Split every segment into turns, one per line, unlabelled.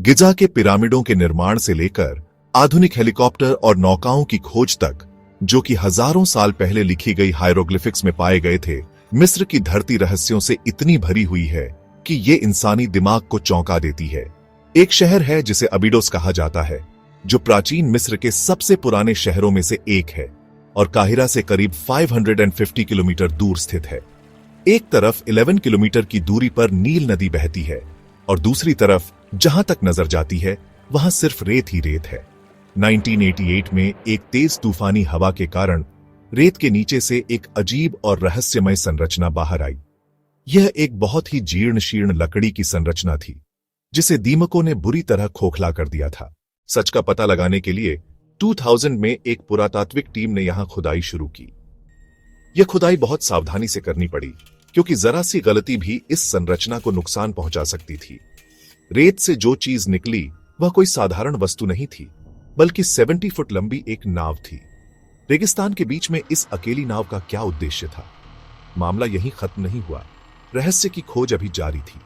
गिजा के पिरामिडों के निर्माण से लेकर आधुनिक हेलीकॉप्टर और नौकाओं की खोज तक, जो कि हजारों साल पहले लिखी गई हायरोग्लिफिक्स में पाए गए थे, मिस्र की धरती रहस्यों से इतनी भरी हुई है कि ये इंसानी दिमाग को चौंका देती है। एक शहर है जिसे अबीडोस कहा जाता है, जो प्राचीन मिस्र के सबसे पुराने शहरों में से एक है और काहिरा से करीब 550 किलोमीटर दूर स्थित है। एक तरफ 11 किलोमीटर की दूरी पर नील नदी बहती है और दूसरी तरफ जहां तक नजर जाती है वहां सिर्फ रेत ही रेत है। 1988 में एक तेज तूफानी हवा के कारण रेत के नीचे से एक अजीब और रहस्यमय संरचना बाहर आई। यह एक बहुत ही जीर्ण शीर्ण लकड़ी की संरचना थी, जिसे दीमकों ने बुरी तरह खोखला कर दिया था। सच का पता लगाने के लिए 2000 में एक पुरातात्विक टीम ने यहां खुदाई शुरू की। यह खुदाई बहुत सावधानी से करनी पड़ी, क्योंकि जरा सी गलती भी इस संरचना को नुकसान पहुंचा सकती थी। रेत से जो चीज निकली वह कोई साधारण वस्तु नहीं थी, बल्कि 70 फुट लंबी एक नाव थी। रेगिस्तान के बीच में इस अकेली नाव का क्या उद्देश्य था? मामला यहीं खत्म नहीं हुआ। रहस्य की खोज अभी जारी थी।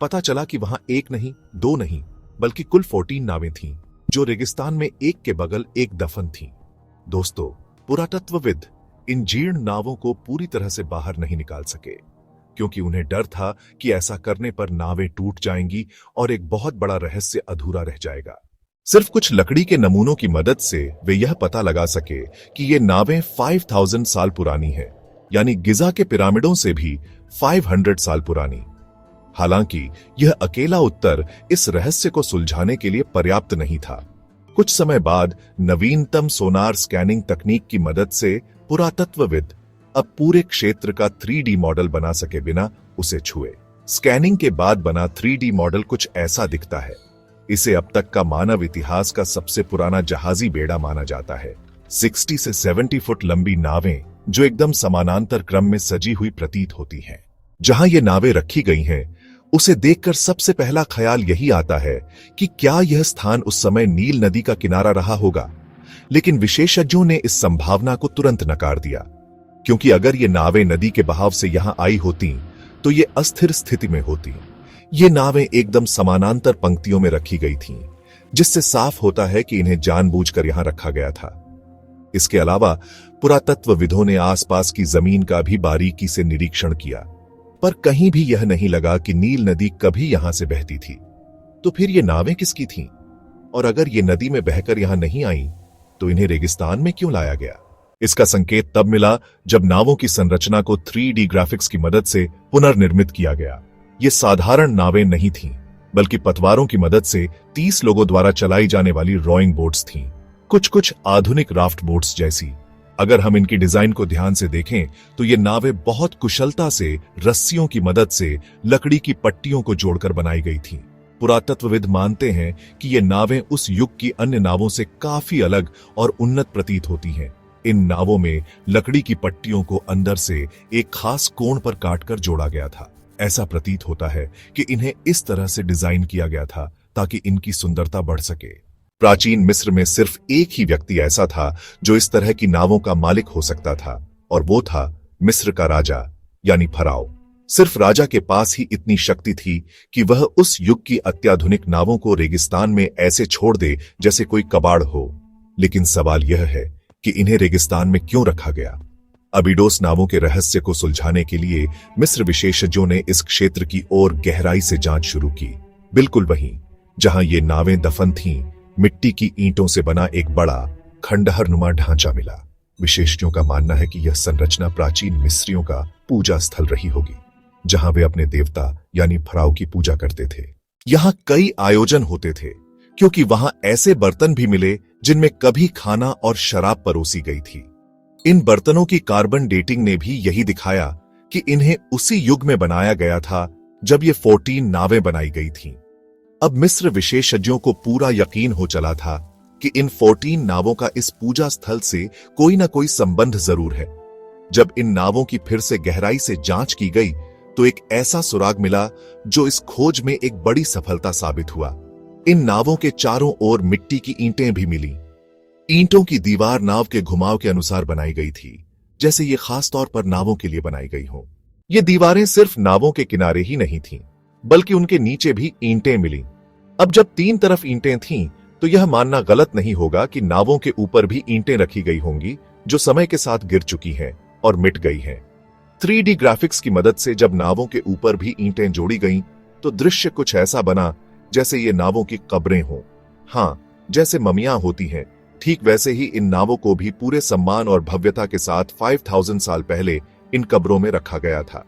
पता चला कि वहां एक नहीं, दो नहीं, बल्कि कुल 14 नावें थीं, जो रेगिस्तान में एक के बगल एक दफन थीं। दोस्तों, पुरातत्वविद इन जीर्ण नावों को पूरी तरह से बाहर नहीं निकाल सके, क्योंकि उन्हें डर था कि ऐसा करने पर नावें टूट जाएंगी और एक बहुत बड़ा रहस्य अधूरा रह जाएगा। सिर्फ कुछ लकड़ी के नमूनों की मदद से वे यह पता लगा सके कि ये नावें 5000 साल पुरानी है, यानी गिजा के पिरामिडों से भी 500 साल पुरानी। हालांकि यह अकेला उत्तर इस रहस्य को सुलझाने के लिए पर्याप्त नहीं था। कुछ समय बाद नवीनतम सोनार स्कैनिंग तकनीक की मदद से पुरातत्वविद अब पूरे क्षेत्र का 3D मॉडल बना सके बिना उसे छुए। स्कैनिंग के बाद बना 3D मॉडल कुछ ऐसा दिखता है। इसे अब तक का मानव इतिहास का सबसे पुराना जहाजी बेड़ा माना जाता है। 60 से 70 फुट लंबी नावें जो एकदम समानांतर क्रम में सजी हुई प्रतीत होती हैं। जहां ये नावें रखी गई हैं, उसे देखकर सबसे पहला ख्याल यही आता है कि क्या यह स्थान उस समय नील नदी का किनारा रहा होगा। लेकिन विशेषज्ञों ने इस संभावना को तुरंत नकार दिया, क्योंकि अगर ये नावें नदी के बहाव से यहां आई होती तो ये अस्थिर स्थिति में होती। ये नावें एकदम समानांतर पंक्तियों में रखी गई थीं, जिससे साफ होता है कि इन्हें जानबूझकर यहां रखा गया था। इसके अलावा पुरातत्वविदों ने आसपास की जमीन का भी बारीकी से निरीक्षण किया, पर कहीं भी यह नहीं लगा कि नील नदी कभी यहां से बहती थी। तो फिर ये नावें किसकी थीं? और अगर ये नदी में बहकर यहां नहीं आईं, तो इन्हें रेगिस्तान में क्यों लाया गया? इसका संकेत तब मिला जब नावों की संरचना को 3D ग्राफिक्स की मदद से पुनर्निर्मित किया गया। ये साधारण नावें नहीं थीं, बल्कि पतवारों की मदद से 30 लोगों द्वारा चलाई जाने वाली रोइंग बोट्स थीं, कुछ आधुनिक राफ्ट बोट्स जैसी। अगर हम इनकी डिजाइन को ध्यान से देखें तो ये नावें बहुत कुशलता से रस्सियों की मदद से लकड़ी की पट्टियों को जोड़कर बनाई गई थीं। पुरातत्वविद मानते हैं कि ये नावें उस युग की अन्य नावों से काफी अलग और उन्नत प्रतीत होती हैं। इन नावों में लकड़ी की पट्टियों को अंदर से एक खास कोण पर काटकर जोड़ा गया था। ऐसा प्रतीत होता है कि इन्हें इस तरह से डिजाइन किया गया था ताकि इनकी सुंदरता बढ़ सके। प्राचीन मिस्र में सिर्फ एक ही व्यक्ति ऐसा था जो इस तरह की नावों का मालिक हो सकता था, और वो था मिस्र का राजा, यानी फराओ। सिर्फ राजा के पास ही इतनी शक्ति थी कि वह उस युग की अत्याधुनिक नावों को रेगिस्तान में ऐसे छोड़ दे जैसे कोई कबाड़ हो। लेकिन सवाल यह है कि इन्हें रेगिस्तान में क्यों रखा गया? अबीडोस नावों के रहस्य को सुलझाने के लिए मिस्र विशेषज्ञों ने इस क्षेत्र की ओर गहराई से जांच शुरू की। बिल्कुल वहीं जहां ये नावें दफन थीं, मिट्टी की ईंटों से बना एक बड़ा खंडहरनुमा ढांचा मिला। विशेषज्ञों का मानना है कि यह संरचना प्राचीन मिस्रियों का पूजा स्थल रही होगी, जहां वे अपने देवता यानी फराओ की पूजा करते थे। यहां कई आयोजन होते थे, क्योंकि वहां ऐसे बर्तन भी मिले जिनमें कभी खाना और शराब परोसी गई थी। इन बर्तनों की कार्बन डेटिंग ने भी यही दिखाया कि इन्हें उसी युग में बनाया गया था जब ये 14 नावें बनाई गई थीं। अब मिस्र विशेषज्ञों को पूरा यकीन हो चला था कि इन 14 नावों का इस पूजा स्थल से कोई ना कोई संबंध जरूर है। जब इन नावों की फिर से गहराई से जांच की गई तो एक ऐसा सुराग मिला जो इस खोज में एक बड़ी सफलता साबित हुआ। इन नावों के चारों ओर मिट्टी की ईंटें भी मिली। ईंटों की दीवार नाव के घुमाव के अनुसार बनाई गई थी, जैसे ये खास तौर पर नावों के लिए बनाई गई हो। ये दीवारें सिर्फ नावों के किनारे ही नहीं थीं, बल्कि उनके नीचे भी ईंटें मिली। अब जब तीन तरफ ईंटें थीं, तो यह मानना गलत नहीं होगा कि नावों के ऊपर भी ईंटें रखी गई होंगी जो समय के साथ गिर चुकी हैं और मिट गई हैं। 3D ग्राफिक्स की मदद से जब नावों के ऊपर भी ईंटें जोड़ी गईं, तो दृश्य कुछ ऐसा बना जैसे ये नावों की कब्रें हों। हाँ, जैसे ममियां होती हैं, ठीक वैसे ही इन नावों को भी पूरे सम्मान और भव्यता के साथ 5000 साल पहले इन कब्रों में रखा गया था।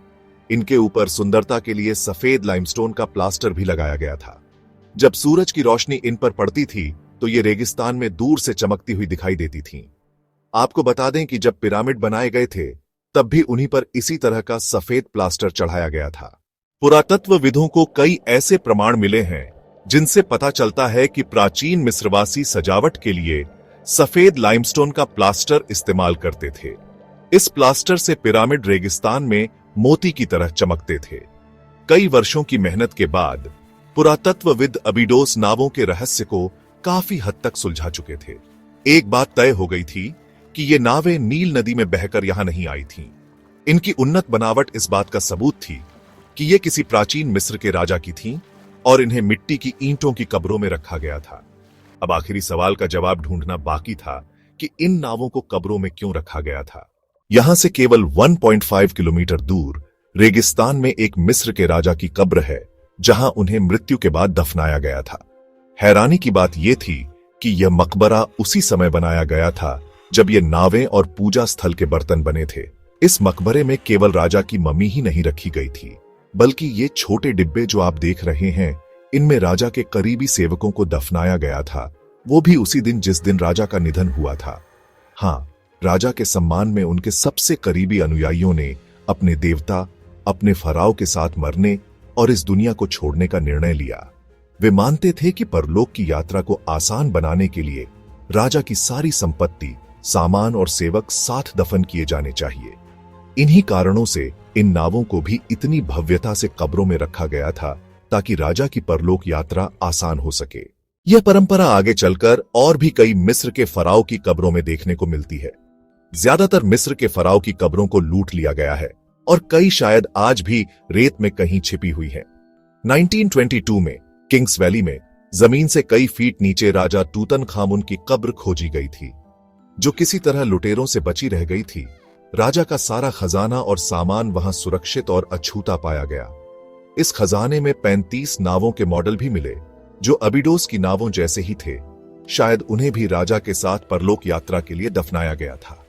इनके ऊपर सुंदरता के लिए सफेद लाइमस्टोन का प्लास्टर भी लगाया गया था। जब सूरज की रोशनी इन पर पड़ती थी, तो ये रेगिस्तान में दूर से चमकती हुई दिखाई देती थीं। आपको बता दें कि जब पिरामिड बनाए गए थे, तब भी उन्हीं पर इसी तरह का सफेद प्लास्टर चढ़ाया गया था। पुरातत्वविदों को कई ऐसे प्रमाण मिले हैं जिनसे पता चलता है कि प्राचीन मिस्रवासी सजावट के लिए सफेद लाइमस्टोन का प्लास्टर इस्तेमाल करते थे। इस प्लास्टर से पिरामिड रेगिस्तान में मोती की तरह चमकते थे। कई वर्षों की मेहनत के बाद पुरातत्वविद अबीडोस नावों के रहस्य को काफी हद तक सुलझा चुके थे। एक बात तय हो गई थी कि ये नावें नील नदी में बहकर यहां नहीं आई थीं। इनकी उन्नत बनावट इस बात का सबूत थी कि ये किसी प्राचीन मिस्र के राजा की थीं और इन्हें मिट्टी की ईंटों की कब्रों में रखा गया था। अब आखिरी सवाल का जवाब ढूंढना बाकी था कि इन नावों को कब्रों में क्यों रखा गया था। यहां से केवल 1.5 किलोमीटर दूर रेगिस्तान में एक मिस्र के राजा की कब्र है, जहां उन्हें मृत्यु के बाद दफनाया गया था। हैरानी की बात यह थी कि यह मकबरा उसी समय बनाया गया था जब ये नावें और पूजा स्थल के बर्तन बने थे। इस मकबरे में केवल राजा की मम्मी ही नहीं रखी गई थी, बल्कि ये छोटे डिब्बे जो आप देख रहे हैं, इनमें राजा के करीबी सेवकों को दफनाया गया था, वो भी उसी दिन जिस दिन राजा का निधन हुआ था। हाँ, राजा के सम्मान में उनके सबसे करीबी अनुयायियों ने अपने देवता, अपने फराव के साथ मरने और इस दुनिया को छोड़ने का निर्णय लिया। वे मानते थे कि परलोक की यात्रा को आसान बनाने के लिए राजा की सारी संपत्ति, सामान और सेवक साथ दफन किए जाने चाहिए। इन्हीं कारणों से इन नावों को भी इतनी भव्यता से कब्रों में रखा गया था ताकि राजा की परलोक यात्रा आसान हो सके। यह परंपरा आगे चलकर और भी कई मिस्र के फराव की कब्रों में देखने को मिलती है। ज्यादातर मिस्र के फराव की कब्रों को लूट लिया गया है और कई शायद आज भी रेत में कहीं छिपी हुई हैं। 1922 में किंग्स वैली में जमीन से कई फीट नीचे राजा तूतनखामुन की कब्र खोजी गई थी, जो किसी तरह लुटेरों से बची रह गई थी। राजा का सारा खजाना और सामान वहां सुरक्षित और अछूता पाया गया। इस खजाने में 35 नावों के मॉडल भी मिले, जो अबीडोस की नावों जैसे ही थे। शायद उन्हें भी राजा के साथ परलोक यात्रा के लिए दफनाया गया था।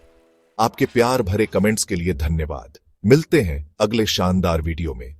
आपके प्यार भरे कमेंट्स के लिए धन्यवाद। मिलते हैं अगले शानदार वीडियो में।